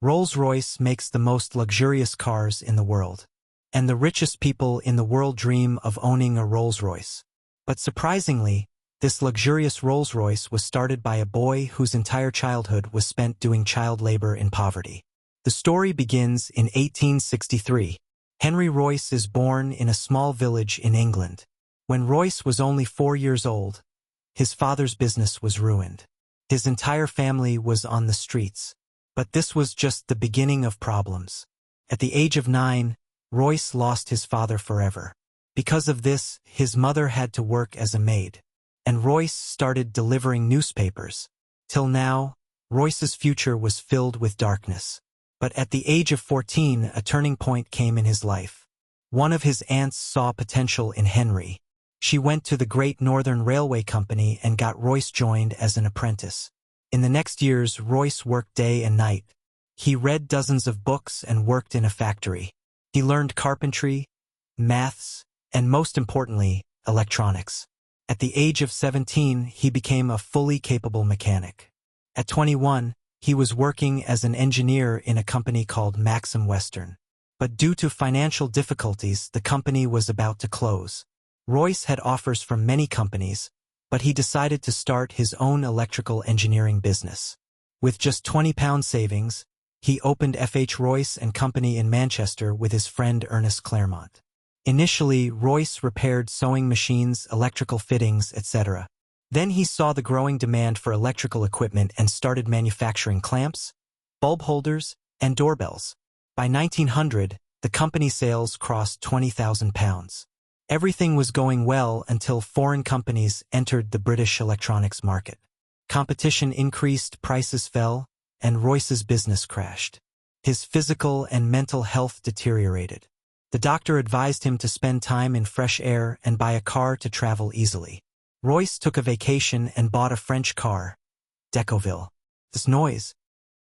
Rolls-Royce makes the most luxurious cars in the world. And the richest people in the world dream of owning a Rolls-Royce. But surprisingly, this luxurious Rolls-Royce was started by a boy whose entire childhood was spent doing child labor in poverty. The story begins in 1863. Henry Royce is born in a small village in England. When Royce was only 4 years old, his father's business was ruined. His entire family was on the streets. But this was just the beginning of problems. At the age of 9, Royce lost his father forever. Because of this, his mother had to work as a maid. And Royce started delivering newspapers. Till now, Royce's future was filled with darkness. But at the age of 14, a turning point came in his life. One of his aunts saw potential in Henry. She went to the Great Northern Railway Company and got Royce joined as an apprentice. In the next years, Royce worked day and night. He read dozens of books and worked in a factory. He learned carpentry, maths, and most importantly, electronics. At the age of 17, he became a fully capable mechanic. At 21, he was working as an engineer in a company called Maxim Western. But due to financial difficulties, the company was about to close. Royce had offers from many companies, but he decided to start his own electrical engineering business. With just £20 savings, he opened F.H. Royce and Company in Manchester with his friend Ernest Claremont. Initially, Royce repaired sewing machines, electrical fittings, etc. Then he saw the growing demand for electrical equipment and started manufacturing clamps, bulb holders, and doorbells. By 1900, the company sales crossed £20,000. Everything was going well until foreign companies entered the British electronics market. Competition increased, prices fell, and Royce's business crashed. His physical and mental health deteriorated. The doctor advised him to spend time in fresh air and buy a car to travel easily. Royce took a vacation and bought a French car, Decoville. This noise,